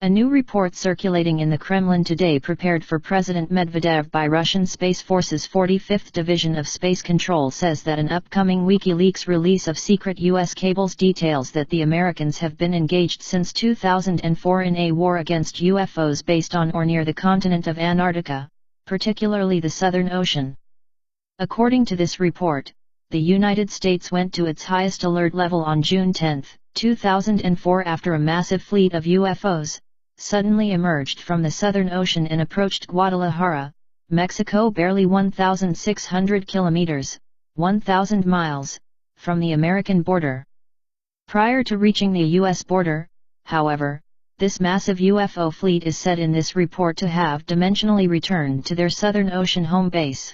A new report circulating in the Kremlin today, prepared for President Medvedev by Russian Space Force's 45th Division of Space Control, says that an upcoming WikiLeaks release of secret U.S. cables details that the Americans have been engaged since 2004 in a war against UFOs based on or near the continent of Antarctica, particularly the Southern Ocean. According to this report, the United States went to its highest alert level on June 10, 2004 after a massive fleet of UFOs suddenly emerged from the Southern Ocean and approached Guadalajara, Mexico, barely 1,600 kilometers, 1,000 miles, from the American border. Prior to reaching the U.S. border, however, this massive UFO fleet is said in this report to have dimensionally returned to their Southern Ocean home base.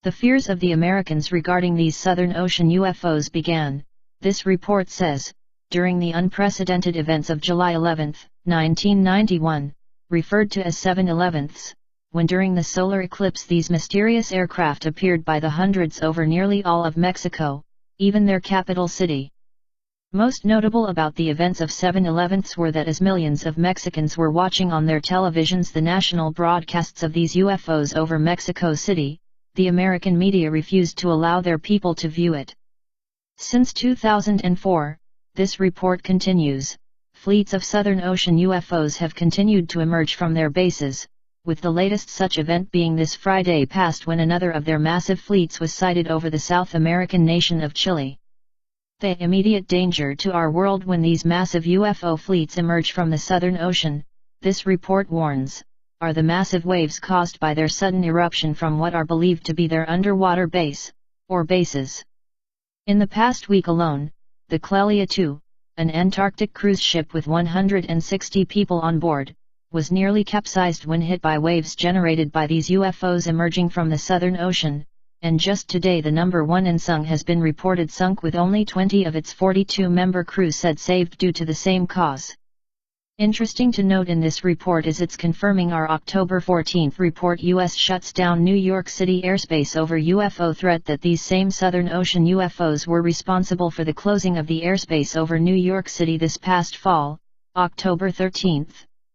The fears of the Americans regarding these Southern Ocean UFOs began, this report says, during the unprecedented events of July 11, 1991, referred to as 7/11, when during the solar eclipse these mysterious aircraft appeared by the hundreds over nearly all of Mexico, even their capital city. Most notable about the events of 7/11 were that as millions of Mexicans were watching on their televisions the national broadcasts of these UFOs over Mexico City, the American media refused to allow their people to view it. Since 2004, this report continues, fleets of Southern Ocean UFOs have continued to emerge from their bases, with the latest such event being this Friday past when another of their massive fleets was sighted over the South American nation of Chile. The immediate danger to our world when these massive UFO fleets emerge from the Southern Ocean, this report warns, are the massive waves caused by their sudden eruption from what are believed to be their underwater base, or bases. In the past week alone, the Clelia II, an Antarctic cruise ship with 160 people on board, was nearly capsized when hit by waves generated by these UFOs emerging from the Southern Ocean, and just today the number 1 Nsung has been reported sunk with only 20 of its 42-member crew said saved due to the same cause. Interesting to note in this report is it's confirming our October 14 report U.S. shuts down New York City airspace over UFO threat, that these same Southern Ocean UFOs were responsible for the closing of the airspace over New York City this past fall, October 13,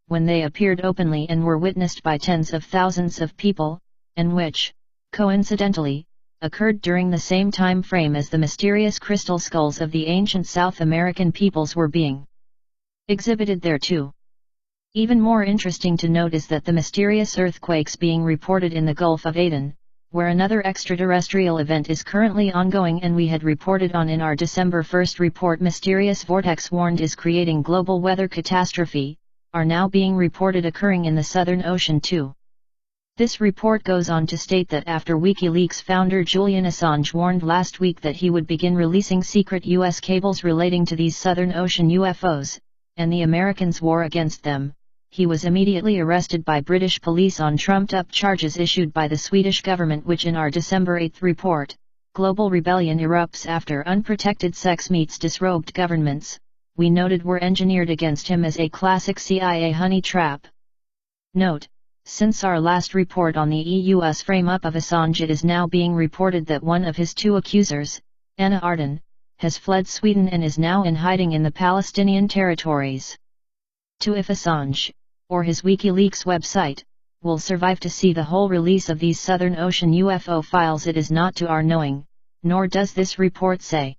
when they appeared openly and were witnessed by tens of thousands of people, and which, coincidentally, occurred during the same time frame as the mysterious crystal skulls of the ancient South American peoples were being exhibited there too. Even more interesting to note is that the mysterious earthquakes being reported in the Gulf of Aden, where another extraterrestrial event is currently ongoing and we had reported on in our December 1 report, mysterious vortex warned is creating global weather catastrophe, are now being reported occurring in the Southern Ocean too. This report goes on to state that after WikiLeaks founder Julian Assange warned last week that he would begin releasing secret U.S. cables relating to these Southern Ocean UFOs, and the Americans' war against them, he was immediately arrested by British police on trumped-up charges issued by the Swedish government, which in our December 8 report, Global Rebellion Erupts After Unprotected Sex Meets Disrobed Governments, we noted were engineered against him as a classic CIA honey trap. Note, since our last report on the EU's frame-up of Assange, it is now being reported that one of his 2 accusers, Anna Arden, has fled Sweden and is now in hiding in the Palestinian territories. If Assange, or his WikiLeaks website, will survive to see the whole release of these Southern Ocean UFO files, it is not to our knowing, nor does this report say.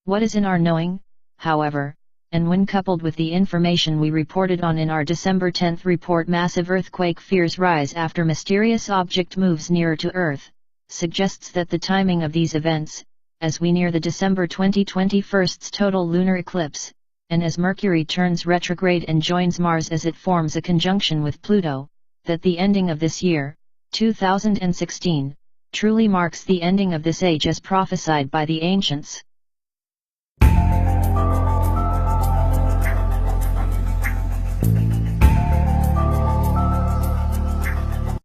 What is in our knowing, however, and when coupled with the information we reported on in our December 10 report, massive earthquake fears rise after mysterious object moves nearer to Earth, suggests that the timing of these events, as we near the December 2021's total lunar eclipse, and as Mercury turns retrograde and joins Mars as it forms a conjunction with Pluto, that the ending of this year, 2016, truly marks the ending of this age as prophesied by the ancients.